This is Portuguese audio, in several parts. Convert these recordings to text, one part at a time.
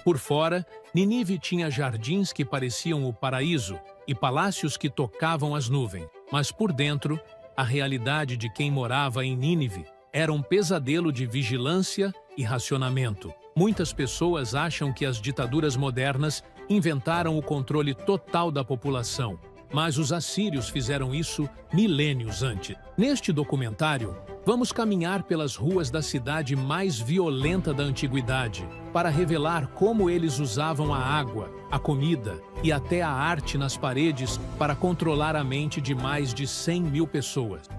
Por fora, Nínive tinha jardins que pareciam o paraíso e palácios que tocavam as nuvens. Mas por dentro, a realidade de quem morava em Nínive era um pesadelo de vigilância e racionamento. Muitas pessoas acham que as ditaduras modernas inventaram o controle total da população, mas os assírios fizeram isso milênios antes. Neste documentário, vamos caminhar pelas ruas da cidade mais violenta da antiguidade para revelar como eles usavam a água, a comida e até a arte nas paredes para controlar a mente de mais de 100.000 pessoas.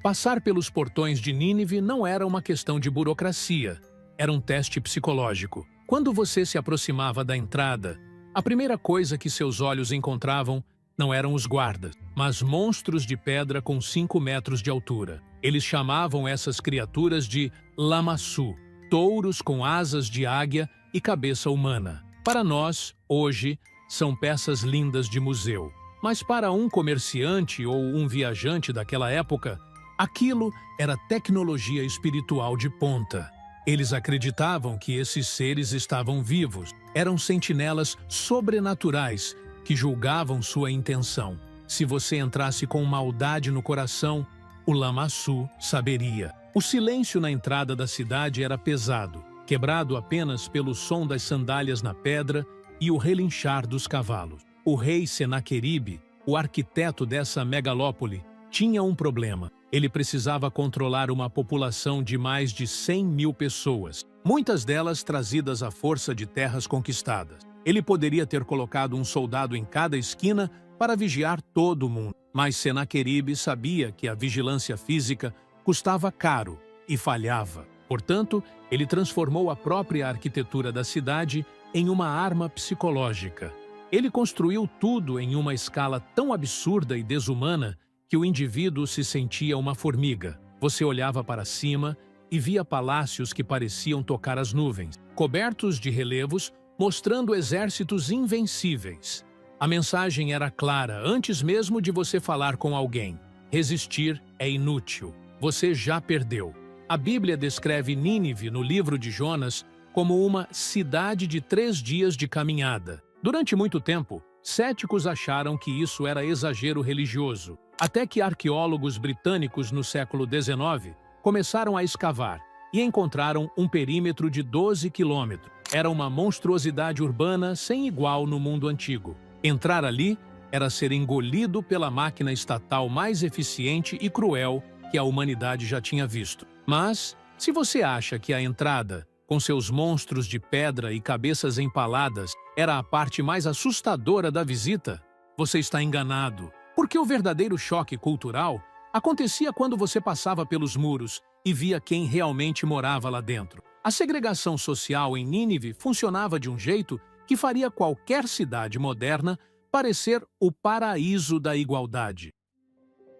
Passar pelos portões de Nínive não era uma questão de burocracia, era um teste psicológico. Quando você se aproximava da entrada, a primeira coisa que seus olhos encontravam não eram os guardas, mas monstros de pedra com 5 metros de altura. Eles chamavam essas criaturas de lamassu, touros com asas de águia e cabeça humana. Para nós, hoje, são peças lindas de museu. Mas para um comerciante ou um viajante daquela época, aquilo era tecnologia espiritual de ponta. Eles acreditavam que esses seres estavam vivos, eram sentinelas sobrenaturais que julgavam sua intenção. Se você entrasse com maldade no coração, o lamassu saberia. O silêncio na entrada da cidade era pesado, quebrado apenas pelo som das sandálias na pedra e o relinchar dos cavalos. O rei Senaqueribe, o arquiteto dessa megalópole, tinha um problema. Ele precisava controlar uma população de mais de 100.000 pessoas, muitas delas trazidas à força de terras conquistadas. Ele poderia ter colocado um soldado em cada esquina para vigiar todo o mundo, mas Senaqueribe sabia que a vigilância física custava caro e falhava. Portanto, ele transformou a própria arquitetura da cidade em uma arma psicológica. Ele construiu tudo em uma escala tão absurda e desumana que o indivíduo se sentia uma formiga. Você olhava para cima e via palácios que pareciam tocar as nuvens, cobertos de relevos, mostrando exércitos invencíveis. A mensagem era clara antes mesmo de você falar com alguém. Resistir é inútil. Você já perdeu. A Bíblia descreve Nínive no livro de Jonas como uma cidade de 3 dias de caminhada. Durante muito tempo, céticos acharam que isso era exagero religioso, até que arqueólogos britânicos no século XIX começaram a escavar e encontraram um perímetro de 12 quilômetros. Era uma monstruosidade urbana sem igual no mundo antigo. Entrar ali era ser engolido pela máquina estatal mais eficiente e cruel que a humanidade já tinha visto. Mas, se você acha que a entrada, com seus monstros de pedra e cabeças empaladas, era a parte mais assustadora da visita, você está enganado. Porque o verdadeiro choque cultural acontecia quando você passava pelos muros e via quem realmente morava lá dentro. A segregação social em Nínive funcionava de um jeito que faria qualquer cidade moderna parecer o paraíso da igualdade.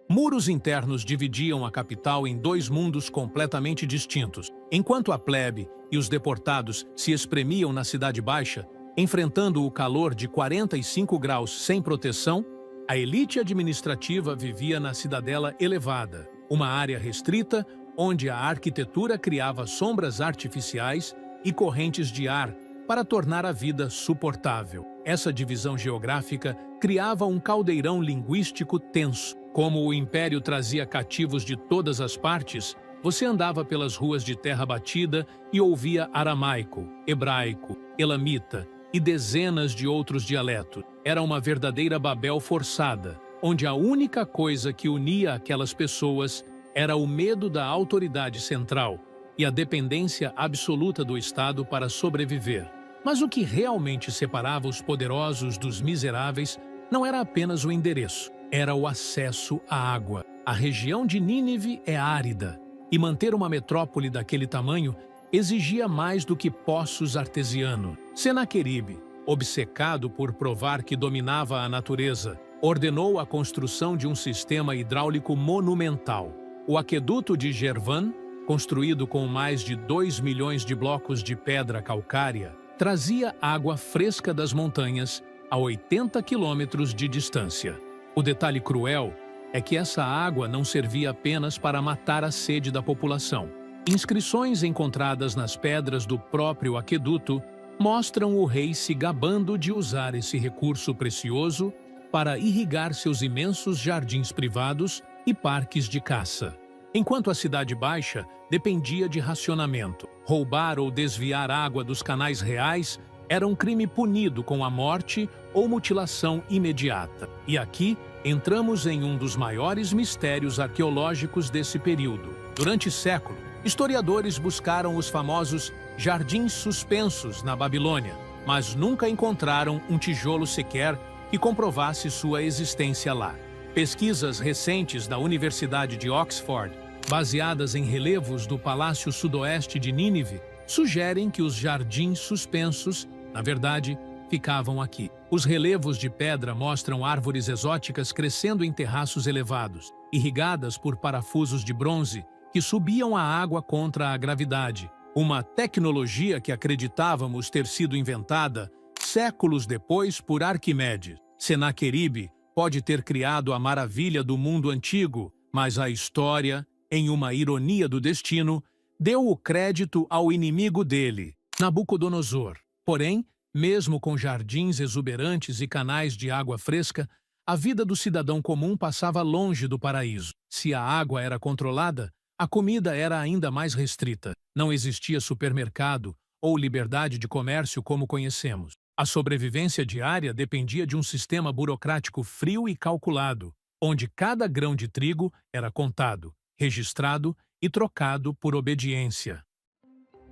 Muros internos dividiam a capital em 2 mundos completamente distintos. Enquanto a plebe e os deportados se espremiam na Cidade Baixa, enfrentando o calor de 45 graus sem proteção, a elite administrativa vivia na Cidadela Elevada, uma área restrita onde a arquitetura criava sombras artificiais e correntes de ar para tornar a vida suportável. Essa divisão geográfica criava um caldeirão linguístico tenso. Como o império trazia cativos de todas as partes, você andava pelas ruas de terra batida e ouvia aramaico, hebraico, elamita e dezenas de outros dialetos. Era uma verdadeira Babel forçada, onde a única coisa que unia aquelas pessoas era o medo da autoridade central e a dependência absoluta do Estado para sobreviver. Mas o que realmente separava os poderosos dos miseráveis não era apenas o endereço, era o acesso à água. A região de Nínive é árida, e manter uma metrópole daquele tamanho exigia mais do que poços artesianos. Senaqueribe, obcecado por provar que dominava a natureza, ordenou a construção de um sistema hidráulico monumental. O aqueduto de Gervan, construído com mais de 2 milhões de blocos de pedra calcária, trazia água fresca das montanhas a 80 quilômetros de distância. O detalhe cruel é que essa água não servia apenas para matar a sede da população. Inscrições encontradas nas pedras do próprio aqueduto mostram o rei se gabando de usar esse recurso precioso para irrigar seus imensos jardins privados e parques de caça. Enquanto a Cidade Baixa dependia de racionamento, roubar ou desviar água dos canais reais era um crime punido com a morte ou mutilação imediata. E aqui entramos em um dos maiores mistérios arqueológicos desse período. Durante séculos, historiadores buscaram os famosos jardins suspensos na Babilônia, mas nunca encontraram um tijolo sequer que comprovasse sua existência lá. Pesquisas recentes da Universidade de Oxford, baseadas em relevos do Palácio Sudoeste de Nínive, sugerem que os jardins suspensos, na verdade, ficavam aqui. Os relevos de pedra mostram árvores exóticas crescendo em terraços elevados, irrigadas por parafusos de bronze que subiam a água contra a gravidade, uma tecnologia que acreditávamos ter sido inventada séculos depois por Arquimedes. Senaqueribe pode ter criado a maravilha do mundo antigo, mas a história, em uma ironia do destino, deu o crédito ao inimigo dele, Nabucodonosor. Porém, mesmo com jardins exuberantes e canais de água fresca, a vida do cidadão comum passava longe do paraíso. Se a água era controlada, a comida era ainda mais restrita. Não existia supermercado ou liberdade de comércio como conhecemos. A sobrevivência diária dependia de um sistema burocrático frio e calculado, onde cada grão de trigo era contado, registrado e trocado por obediência.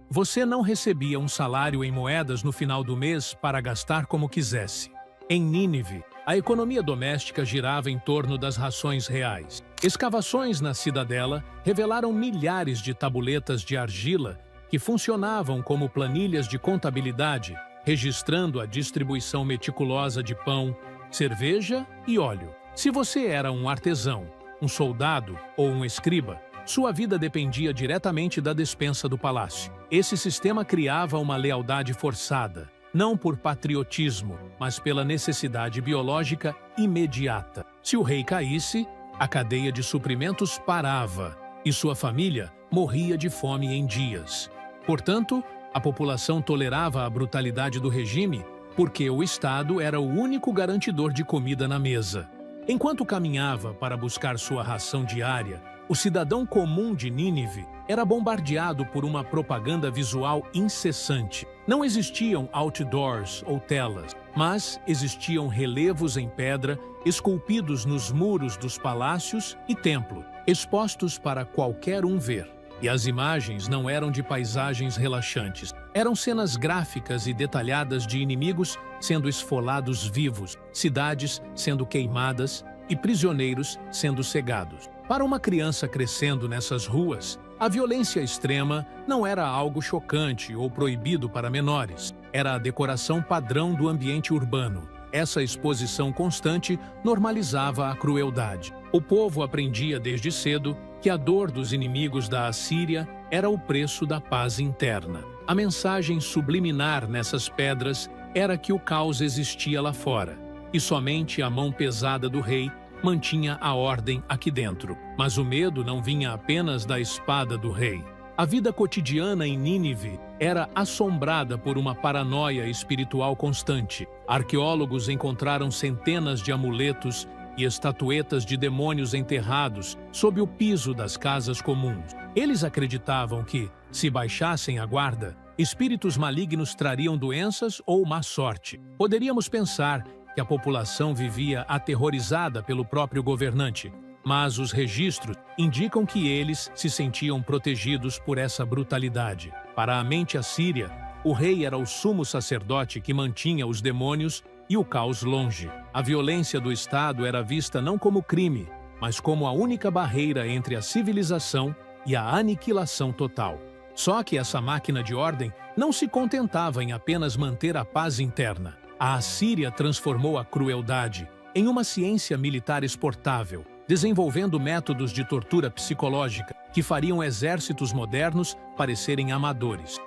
Você não recebia um salário em moedas no final do mês para gastar como quisesse. Em Nínive, a economia doméstica girava em torno das rações reais. Escavações na cidadela revelaram milhares de tabuletas de argila que funcionavam como planilhas de contabilidade, registrando a distribuição meticulosa de pão, cerveja e óleo. Se você era um artesão, um soldado ou um escriba, sua vida dependia diretamente da despensa do palácio. Esse sistema criava uma lealdade forçada, não por patriotismo, mas pela necessidade biológica imediata. Se o rei caísse, a cadeia de suprimentos parava e sua família morria de fome em dias. Portanto, a população tolerava a brutalidade do regime porque o Estado era o único garantidor de comida na mesa. Enquanto caminhava para buscar sua ração diária, o cidadão comum de Nínive era bombardeado por uma propaganda visual incessante. Não existiam outdoors ou telas, mas existiam relevos em pedra esculpidos nos muros dos palácios e templos, expostos para qualquer um ver. E as imagens não eram de paisagens relaxantes. Eram cenas gráficas e detalhadas de inimigos sendo esfolados vivos, cidades sendo queimadas e prisioneiros sendo cegados. Para uma criança crescendo nessas ruas, a violência extrema não era algo chocante ou proibido para menores. Era a decoração padrão do ambiente urbano. Essa exposição constante normalizava a crueldade. O povo aprendia desde cedo que a dor dos inimigos da Assíria era o preço da paz interna. A mensagem subliminar nessas pedras era que o caos existia lá fora, e somente a mão pesada do rei mantinha a ordem aqui dentro. Mas o medo não vinha apenas da espada do rei. A vida cotidiana em Nínive era assombrada por uma paranoia espiritual constante. Arqueólogos encontraram centenas de amuletos e estatuetas de demônios enterrados sob o piso das casas comuns. Eles acreditavam que, se baixassem a guarda, espíritos malignos trariam doenças ou má sorte. Poderíamos pensar que a população vivia aterrorizada pelo próprio governante, mas os registros indicam que eles se sentiam protegidos por essa brutalidade. Para a mente assíria, o rei era o sumo sacerdote que mantinha os demônios e o caos longe. A violência do Estado era vista não como crime, mas como a única barreira entre a civilização e a aniquilação total. Só que essa máquina de ordem não se contentava em apenas manter a paz interna. A Assíria transformou a crueldade em uma ciência militar exportável, desenvolvendo métodos de tortura psicológica que fariam exércitos modernos parecerem amadores.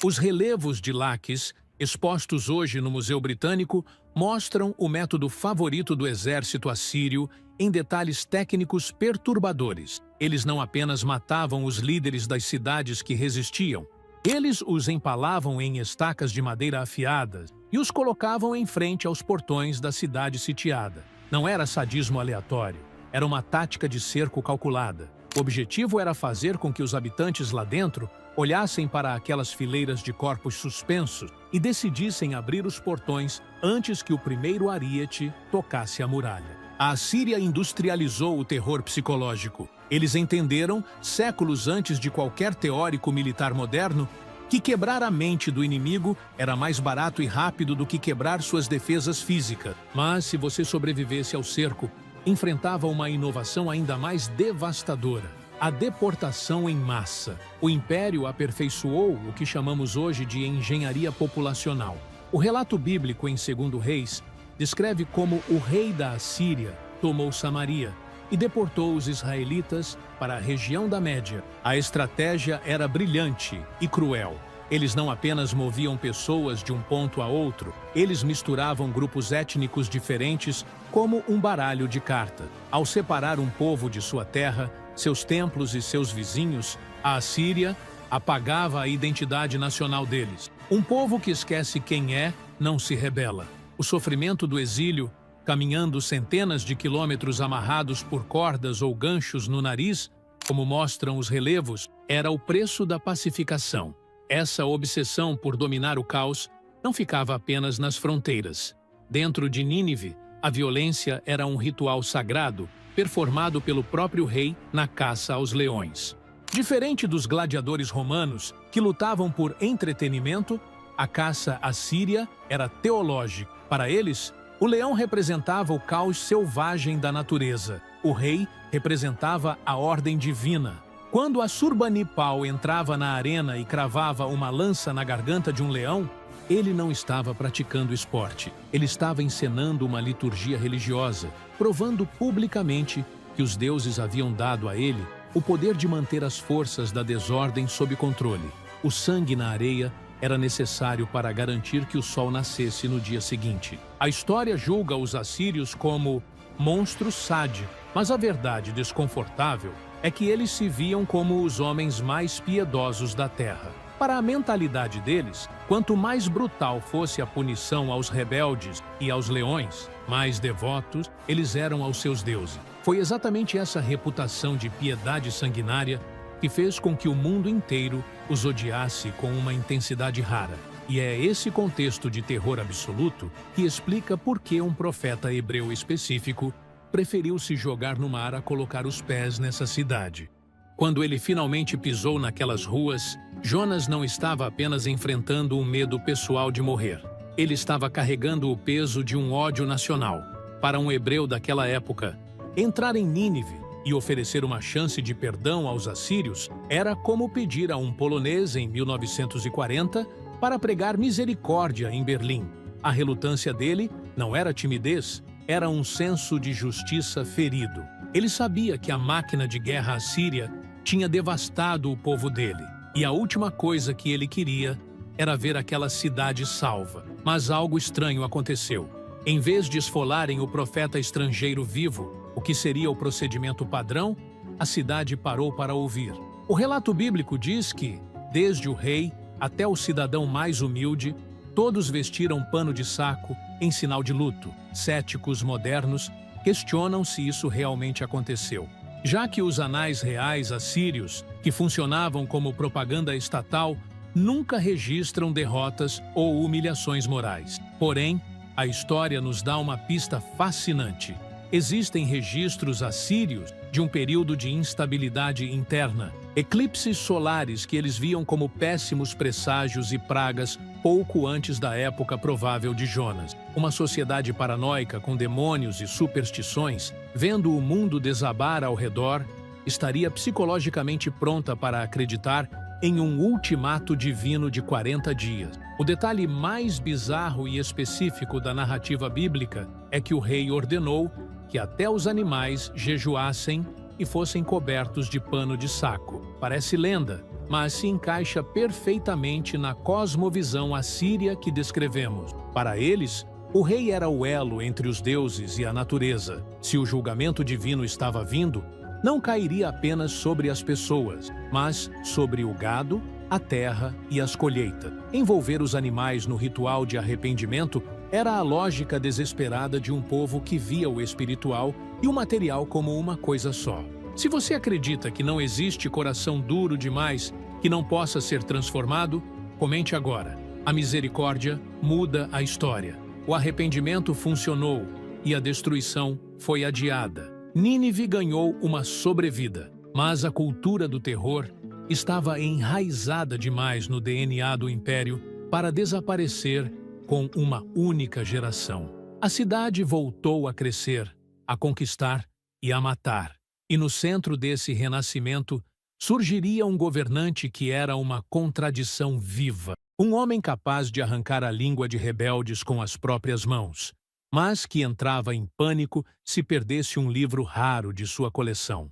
Os relevos de Laques, expostos hoje no Museu Britânico, mostram o método favorito do exército assírio em detalhes técnicos perturbadores. Eles não apenas matavam os líderes das cidades que resistiam, Eles os empalavam em estacas de madeira afiadas e os colocavam em frente aos portões da cidade sitiada. Não era sadismo aleatório, era uma tática de cerco calculada. O objetivo era fazer com que os habitantes lá dentro olhassem para aquelas fileiras de corpos suspensos e decidissem abrir os portões antes que o primeiro ariete tocasse a muralha. A Assíria industrializou o terror psicológico. Eles entenderam, séculos antes de qualquer teórico militar moderno, que quebrar a mente do inimigo era mais barato e rápido do que quebrar suas defesas físicas. Mas, se você sobrevivesse ao cerco, enfrentava uma inovação ainda mais devastadora: a deportação em massa. O Império aperfeiçoou o que chamamos hoje de engenharia populacional. O relato bíblico em 2 Reis descreve como o rei da Assíria tomou Samaria e deportou os israelitas para a região da Média. A estratégia era brilhante e cruel. Eles não apenas moviam pessoas de um ponto a outro, eles misturavam grupos étnicos diferentes como um baralho de cartas. Ao separar um povo de sua terra, seus templos e seus vizinhos, a Assíria apagava a identidade nacional deles. Um povo que esquece quem é, não se rebela. O sofrimento do exílio, caminhando centenas de quilômetros amarrados por cordas ou ganchos no nariz, como mostram os relevos, era o preço da pacificação. Essa obsessão por dominar o caos não ficava apenas nas fronteiras. Dentro de Nínive, a violência era um ritual sagrado, performado pelo próprio rei na caça aos leões. Diferente dos gladiadores romanos, que lutavam por entretenimento, a caça assíria era teológica. Para eles, o leão representava o caos selvagem da natureza. O rei representava a ordem divina. Quando Assurbanipal entrava na arena e cravava uma lança na garganta de um leão, ele não estava praticando esporte. Ele estava encenando uma liturgia religiosa, provando publicamente que os deuses haviam dado a ele o poder de manter as forças da desordem sob controle. O sangue na areia era necessário para garantir que o sol nascesse no dia seguinte. A história julga os assírios como monstros sádicos, mas a verdade desconfortável é que eles se viam como os homens mais piedosos da terra. Para a mentalidade deles, quanto mais brutal fosse a punição aos rebeldes e aos leões, mais devotos eles eram aos seus deuses. Foi exatamente essa reputação de piedade sanguinária que fez com que o mundo inteiro os odiasse com uma intensidade rara. E é esse contexto de terror absoluto que explica por que um profeta hebreu específico preferiu se jogar no mar a colocar os pés nessa cidade. Quando ele finalmente pisou naquelas ruas, Jonas não estava apenas enfrentando um medo pessoal de morrer. Ele estava carregando o peso de um ódio nacional. Para um hebreu daquela época, entrar em Nínive e oferecer uma chance de perdão aos assírios era como pedir a um polonês em 1940 para pregar misericórdia em Berlim. A relutância dele não era timidez, era um senso de justiça ferido. Ele sabia que a máquina de guerra assíria tinha devastado o povo dele, e a última coisa que ele queria era ver aquela cidade salva. Mas algo estranho aconteceu. Em vez de esfolarem o profeta estrangeiro vivo, o que seria o procedimento padrão, a cidade parou para ouvir. O relato bíblico diz que, desde o rei até o cidadão mais humilde, todos vestiram pano de saco em sinal de luto. Céticos modernos questionam se isso realmente aconteceu, já que os anais reais assírios, que funcionavam como propaganda estatal, nunca registram derrotas ou humilhações morais. Porém, a história nos dá uma pista fascinante. Existem registros assírios de um período de instabilidade interna, eclipses solares que eles viam como péssimos presságios e pragas pouco antes da época provável de Jonas. Uma sociedade paranoica com demônios e superstições, vendo o mundo desabar ao redor, estaria psicologicamente pronta para acreditar em um ultimato divino de 40 dias. O detalhe mais bizarro e específico da narrativa bíblica é que o rei ordenou que até os animais jejuassem e fossem cobertos de pano de saco. Parece lenda, mas se encaixa perfeitamente na cosmovisão assíria que descrevemos. Para eles, o rei era o elo entre os deuses e a natureza. Se o julgamento divino estava vindo, não cairia apenas sobre as pessoas, mas sobre o gado, a terra e as colheitas. Envolver os animais no ritual de arrependimento era a lógica desesperada de um povo que via o espiritual e o material como uma coisa só. Se você acredita que não existe coração duro demais que não possa ser transformado, comente agora. A misericórdia muda a história. O arrependimento funcionou e a destruição foi adiada. Nínive ganhou uma sobrevida, mas a cultura do terror estava enraizada demais no DNA do império para desaparecer com uma única geração. A cidade voltou a crescer, a conquistar e a matar. E no centro desse renascimento surgiria um governante que era uma contradição viva. Um homem capaz de arrancar a língua de rebeldes com as próprias mãos, mas que entrava em pânico se perdesse um livro raro de sua coleção.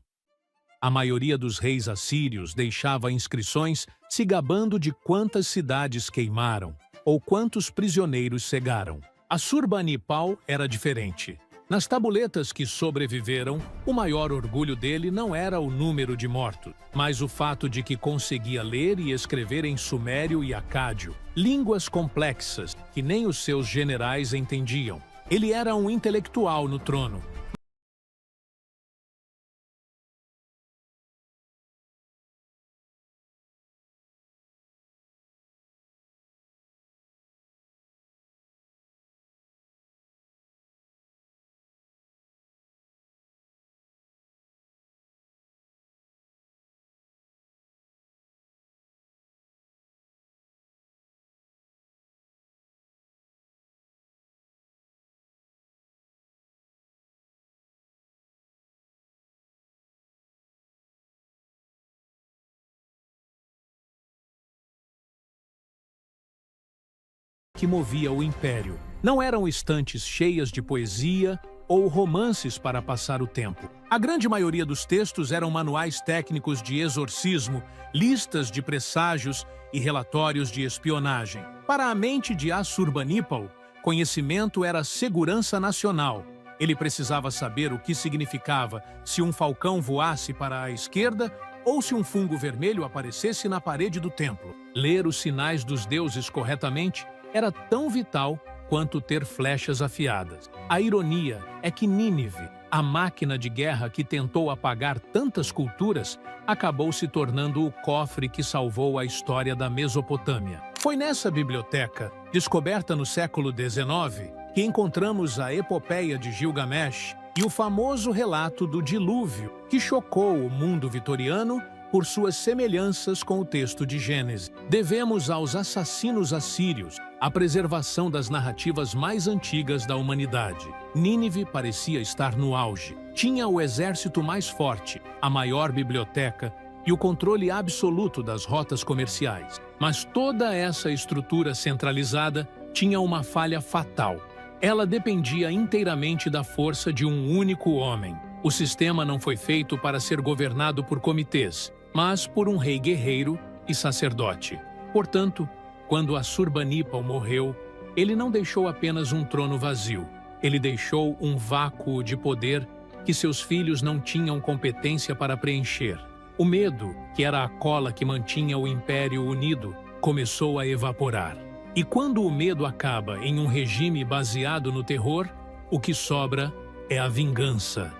A maioria dos reis assírios deixava inscrições se gabando de quantas cidades queimaram ou quantos prisioneiros cegaram. Assurbanipal era diferente. Nas tabuletas que sobreviveram, o maior orgulho dele não era o número de mortos, mas o fato de que conseguia ler e escrever em sumério e acádio, línguas complexas que nem os seus generais entendiam. Ele era um intelectual no trono. Que movia o império. Não eram estantes cheias de poesia ou romances para passar o tempo. A grande maioria dos textos eram manuais técnicos de exorcismo, listas de presságios e relatórios de espionagem. Para a mente de Assurbanipal, conhecimento era segurança nacional. Ele precisava saber o que significava se um falcão voasse para a esquerda ou se um fungo vermelho aparecesse na parede do templo. Ler os sinais dos deuses corretamente era tão vital quanto ter flechas afiadas. A ironia é que Nínive, a máquina de guerra que tentou apagar tantas culturas, acabou se tornando o cofre que salvou a história da Mesopotâmia. Foi nessa biblioteca, descoberta no século XIX, que encontramos a epopeia de Gilgamesh e o famoso relato do dilúvio, que chocou o mundo vitoriano por suas semelhanças com o texto de Gênesis. Devemos aos assassinos assírios a preservação das narrativas mais antigas da humanidade. Nínive parecia estar no auge. Tinha o exército mais forte, a maior biblioteca e o controle absoluto das rotas comerciais. Mas toda essa estrutura centralizada tinha uma falha fatal. Ela dependia inteiramente da força de um único homem. O sistema não foi feito para ser governado por comitês, mas por um rei guerreiro e sacerdote. Portanto, quando Assurbanipal morreu, ele não deixou apenas um trono vazio. Ele deixou um vácuo de poder que seus filhos não tinham competência para preencher. O medo, que era a cola que mantinha o império unido, começou a evaporar. E quando o medo acaba em um regime baseado no terror, o que sobra é a vingança.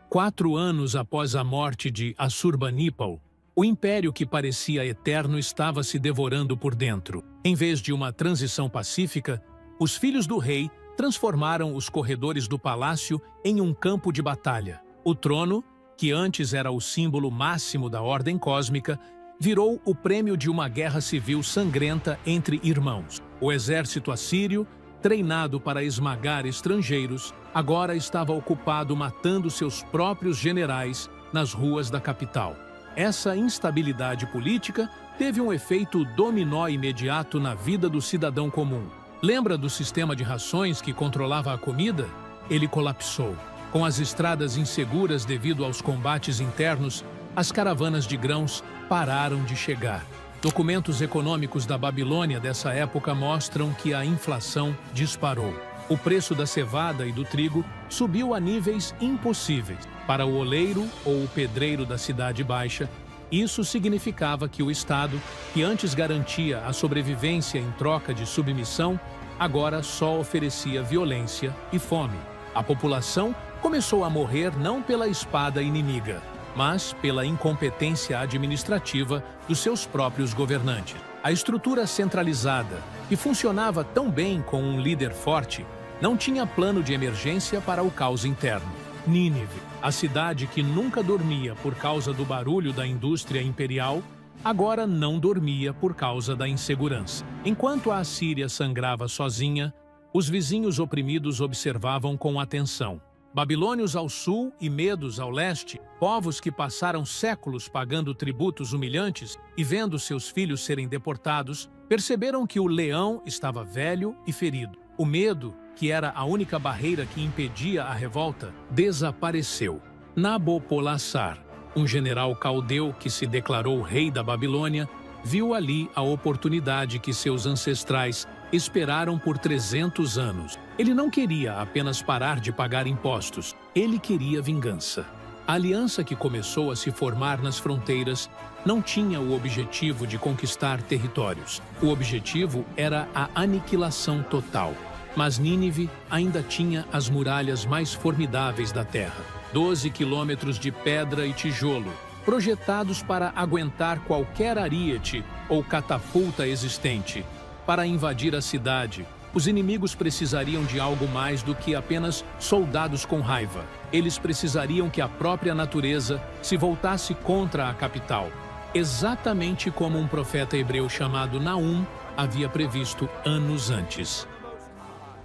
4 anos após a morte de Assurbanipal, o império que parecia eterno estava se devorando por dentro. Em vez de uma transição pacífica, os filhos do rei transformaram os corredores do palácio em um campo de batalha. O trono, que antes era o símbolo máximo da ordem cósmica, virou o prêmio de uma guerra civil sangrenta entre irmãos. O exército assírio, treinado para esmagar estrangeiros, agora estava ocupado matando seus próprios generais nas ruas da capital. Essa instabilidade política teve um efeito dominó imediato na vida do cidadão comum. Lembra do sistema de rações que controlava a comida? Ele colapsou. Com as estradas inseguras devido aos combates internos, as caravanas de grãos pararam de chegar. Documentos econômicos da Babilônia dessa época mostram que a inflação disparou. O preço da cevada e do trigo subiu a níveis impossíveis. Para o oleiro ou o pedreiro da Cidade Baixa, Isso significava que o Estado, que antes garantia a sobrevivência em troca de submissão, agora só oferecia violência e fome. A população começou a morrer não pela espada inimiga, mas pela incompetência administrativa dos seus próprios governantes. A estrutura centralizada, que funcionava tão bem com um líder forte, não tinha plano de emergência para o caos interno. Nínive, a cidade que nunca dormia por causa do barulho da indústria imperial, agora não dormia por causa da insegurança. Enquanto a Assíria sangrava sozinha, os vizinhos oprimidos observavam com atenção. Babilônios ao sul e Medos ao leste, povos que passaram séculos pagando tributos humilhantes e vendo seus filhos serem deportados, perceberam que o leão estava velho e ferido. O medo, que era a única barreira que impedia a revolta, desapareceu. Nabopolassar, um general caldeu que se declarou rei da Babilônia, viu ali a oportunidade que seus ancestrais esperaram por 300 anos. Ele não queria apenas parar de pagar impostos, ele queria vingança. A aliança que começou a se formar nas fronteiras não tinha o objetivo de conquistar territórios. O objetivo era a aniquilação total. Mas Nínive ainda tinha as muralhas mais formidáveis da terra. 12 quilômetros de pedra e tijolo, projetados para aguentar qualquer ariete ou catapulta existente. Para invadir a cidade, os inimigos precisariam de algo mais do que apenas soldados com raiva. Eles precisariam que a própria natureza se voltasse contra a capital, exatamente como um profeta hebreu chamado Naum havia previsto anos antes.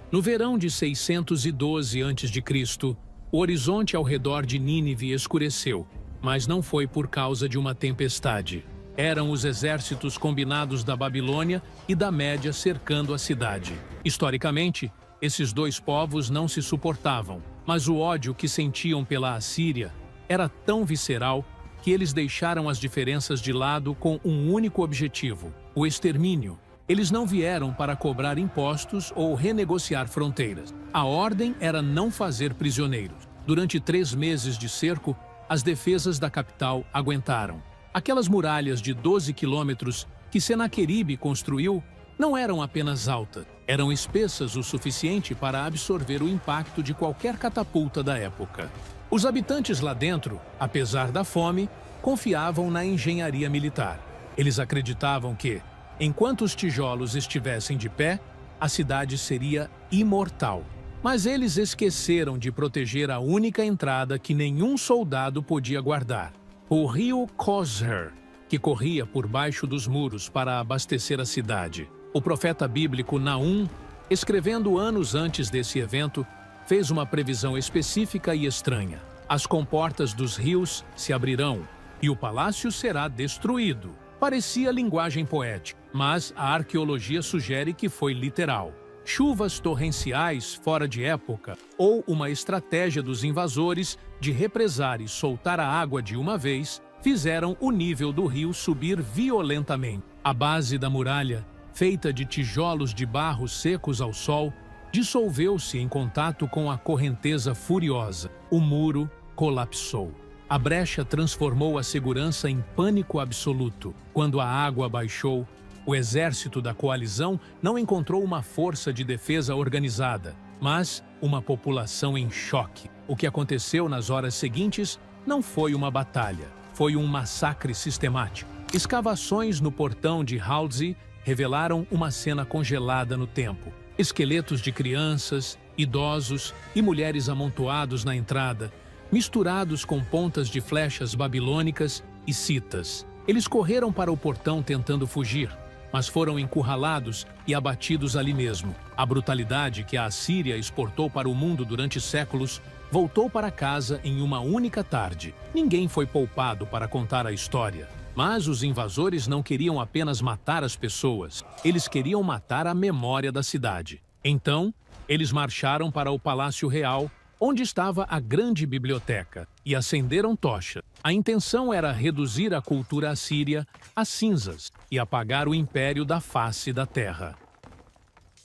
No verão de 612 a.C., o horizonte ao redor de Nínive escureceu, mas não foi por causa de uma tempestade. Eram os exércitos combinados da Babilônia e da Média cercando a cidade. Historicamente, esses dois povos não se suportavam, mas o ódio que sentiam pela Assíria era tão visceral que eles deixaram as diferenças de lado com um único objetivo: o extermínio. Eles não vieram para cobrar impostos ou renegociar fronteiras. A ordem era não fazer prisioneiros. Durante 3 meses de cerco, as defesas da capital aguentaram. Aquelas muralhas de 12 quilômetros que Senaqueribe construiu não eram apenas altas, eram espessas o suficiente para absorver o impacto de qualquer catapulta da época. Os habitantes lá dentro, apesar da fome, confiavam na engenharia militar. Eles acreditavam que, enquanto os tijolos estivessem de pé, a cidade seria imortal. Mas eles esqueceram de proteger a única entrada que nenhum soldado podia guardar: o rio Kosher, que corria por baixo dos muros para abastecer a cidade. O profeta bíblico Naum, escrevendo anos antes desse evento, fez uma previsão específica e estranha. As comportas dos rios se abrirão e o palácio será destruído. Parecia linguagem poética, mas a arqueologia sugere que foi literal. Chuvas torrenciais fora de época ou uma estratégia dos invasores de represar e soltar a água de uma vez fizeram o nível do rio subir violentamente. A base da muralha, feita de tijolos de barro secos ao sol, dissolveu-se em contato com a correnteza furiosa. O muro colapsou. A brecha transformou a segurança em pânico absoluto. Quando a água baixou, o exército da coalizão não encontrou uma força de defesa organizada, mas uma população em choque. O que aconteceu nas horas seguintes não foi uma batalha, foi um massacre sistemático. Escavações no portão de Halsey revelaram uma cena congelada no tempo. Esqueletos de crianças, idosos e mulheres amontoados na entrada, misturados com pontas de flechas babilônicas e citas. Eles correram para o portão tentando fugir, mas foram encurralados e abatidos ali mesmo. A brutalidade que a Assíria exportou para o mundo durante séculos voltou para casa em uma única tarde. Ninguém foi poupado para contar a história. Mas os invasores não queriam apenas matar as pessoas, eles queriam matar a memória da cidade. Então, eles marcharam para o Palácio Real, onde estava a grande biblioteca, e acenderam tochas. A intenção era reduzir a cultura assíria a cinzas e apagar o império da face da terra.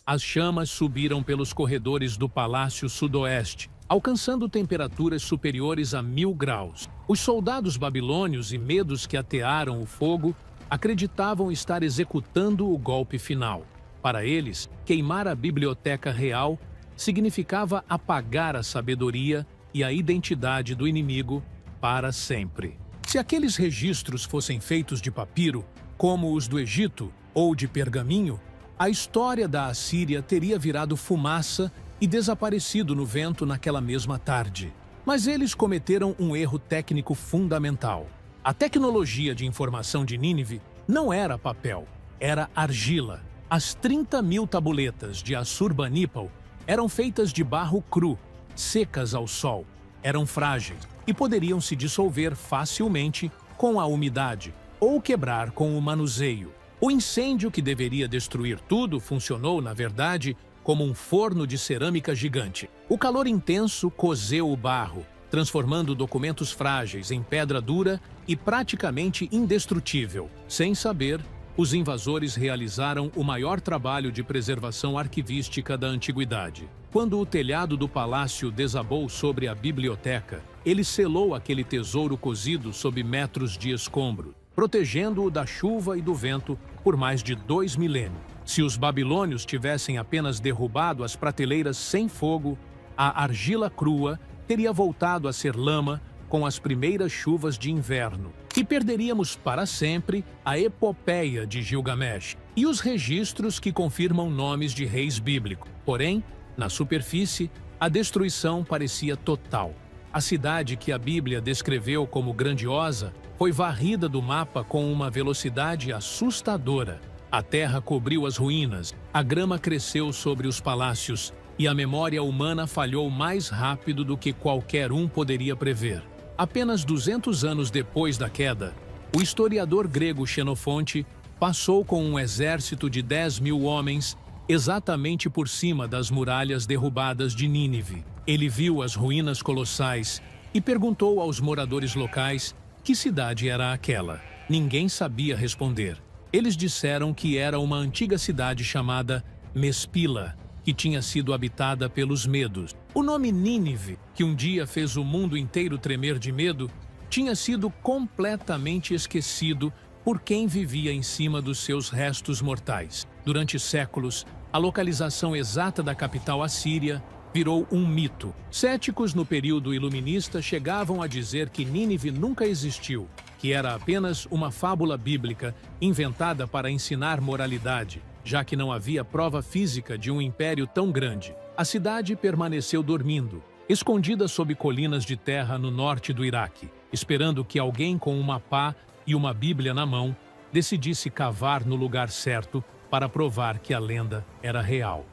As chamas subiram pelos corredores do Palácio Sudoeste, alcançando temperaturas superiores a 1000 graus. Os soldados babilônios e medos que atearam o fogo acreditavam estar executando o golpe final. Para eles, queimar a biblioteca real significava apagar a sabedoria e a identidade do inimigo para sempre. Se aqueles registros fossem feitos de papiro, como os do Egito ou de pergaminho, a história da Assíria teria virado fumaça e desaparecido no vento naquela mesma tarde. Mas eles cometeram um erro técnico fundamental. A tecnologia de informação de Nínive não era papel, era argila. As 30.000 tabuletas de Assurbanipal eram feitas de barro cru, secas ao sol. Eram frágeis e poderiam se dissolver facilmente com a umidade ou quebrar com o manuseio. O incêndio que deveria destruir tudo funcionou, na verdade, como um forno de cerâmica gigante. O calor intenso cozeu o barro, transformando documentos frágeis em pedra dura e praticamente indestrutível. Sem saber, os invasores realizaram o maior trabalho de preservação arquivística da antiguidade. Quando o telhado do palácio desabou sobre a biblioteca, ele selou aquele tesouro cozido sob metros de escombro, protegendo-o da chuva e do vento por mais de 2 milênios. Se os babilônios tivessem apenas derrubado as prateleiras sem fogo, a argila crua teria voltado a ser lama com as primeiras chuvas de inverno, e perderíamos para sempre a epopeia de Gilgamesh e os registros que confirmam nomes de reis bíblicos. Porém, na superfície, a destruição parecia total. A cidade que a Bíblia descreveu como grandiosa foi varrida do mapa com uma velocidade assustadora. A terra cobriu as ruínas, a grama cresceu sobre os palácios e a memória humana falhou mais rápido do que qualquer um poderia prever. Apenas 200 anos depois da queda, o historiador grego Xenofonte passou com um exército de 10.000 homens exatamente por cima das muralhas derrubadas de Nínive. Ele viu as ruínas colossais e perguntou aos moradores locais que cidade era aquela. Ninguém sabia responder. Eles disseram que era uma antiga cidade chamada Mespila, que tinha sido habitada pelos medos. O nome Nínive, que um dia fez o mundo inteiro tremer de medo, tinha sido completamente esquecido por quem vivia em cima dos seus restos mortais. Durante séculos, a localização exata da capital assíria virou um mito. Céticos no período iluminista chegavam a dizer que Nínive nunca existiu, que era apenas uma fábula bíblica inventada para ensinar moralidade, já que não havia prova física de um império tão grande. A cidade permaneceu dormindo, escondida sob colinas de terra no norte do Iraque, esperando que alguém com uma pá e uma Bíblia na mão decidisse cavar no lugar certo para provar que a lenda era real.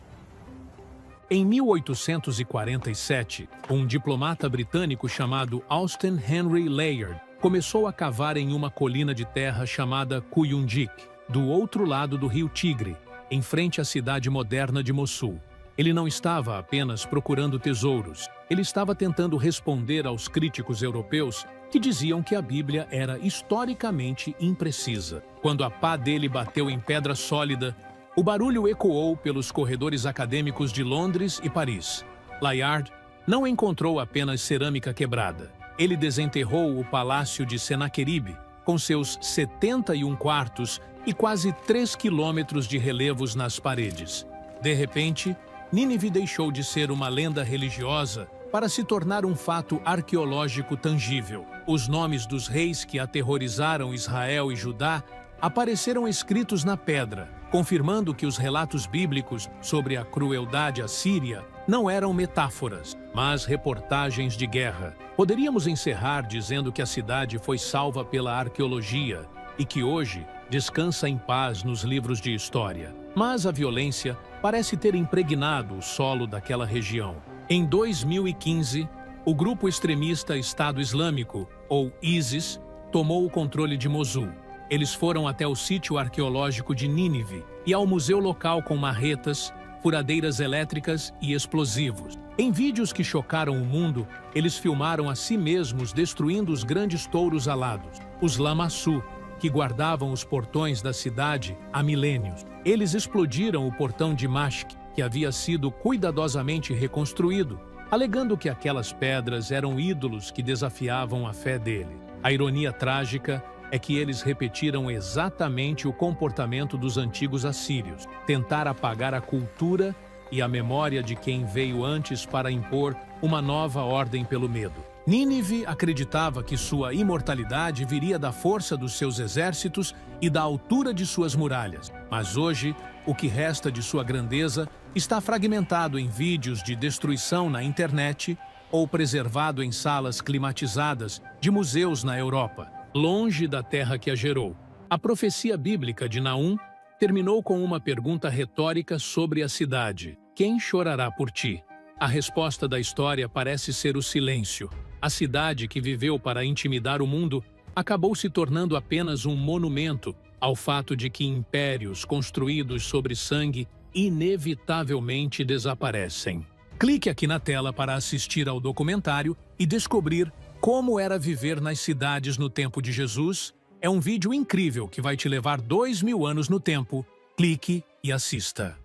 Em 1847, um diplomata britânico chamado Austen Henry Layard começou a cavar em uma colina de terra chamada Kuyunjik, do outro lado do rio Tigre, em frente à cidade moderna de Mossul. Ele não estava apenas procurando tesouros, ele estava tentando responder aos críticos europeus que diziam que a Bíblia era historicamente imprecisa. Quando a pá dele bateu em pedra sólida, o barulho ecoou pelos corredores acadêmicos de Londres e Paris. Layard não encontrou apenas cerâmica quebrada. Ele desenterrou o palácio de Senaqueribe, com seus 71 quartos e quase 3 quilômetros de relevos nas paredes. De repente, Nínive deixou de ser uma lenda religiosa para se tornar um fato arqueológico tangível. Os nomes dos reis que aterrorizaram Israel e Judá apareceram escritos na pedra, confirmando que os relatos bíblicos sobre a crueldade assíria não eram metáforas, mas reportagens de guerra. Poderíamos encerrar dizendo que a cidade foi salva pela arqueologia e que hoje descansa em paz nos livros de história. Mas a violência parece ter impregnado o solo daquela região. Em 2015, o grupo extremista Estado Islâmico, ou ISIS, tomou o controle de Mosul. Eles foram até o sítio arqueológico de Nínive e ao museu local com marretas, furadeiras elétricas e explosivos. Em vídeos que chocaram o mundo, eles filmaram a si mesmos destruindo os grandes touros alados, os lamassu, que guardavam os portões da cidade há milênios. Eles explodiram o portão de Mashk, que havia sido cuidadosamente reconstruído, alegando que aquelas pedras eram ídolos que desafiavam a fé dele. A ironia trágica é que eles repetiram exatamente o comportamento dos antigos assírios, tentar apagar a cultura e a memória de quem veio antes para impor uma nova ordem pelo medo. Nínive acreditava que sua imortalidade viria da força dos seus exércitos e da altura de suas muralhas, mas hoje, o que resta de sua grandeza está fragmentado em vídeos de destruição na internet ou preservado em salas climatizadas de museus na Europa, longe da terra que a gerou. A profecia bíblica de Naum terminou com uma pergunta retórica sobre a cidade: quem chorará por ti? A resposta da história parece ser o silêncio. A cidade que viveu para intimidar o mundo acabou se tornando apenas um monumento ao fato de que impérios construídos sobre sangue inevitavelmente desaparecem. Clique aqui na tela para assistir ao documentário e descobrir como era viver nas cidades no tempo de Jesus. É um vídeo incrível que vai te levar 2000 anos no tempo. Clique e assista.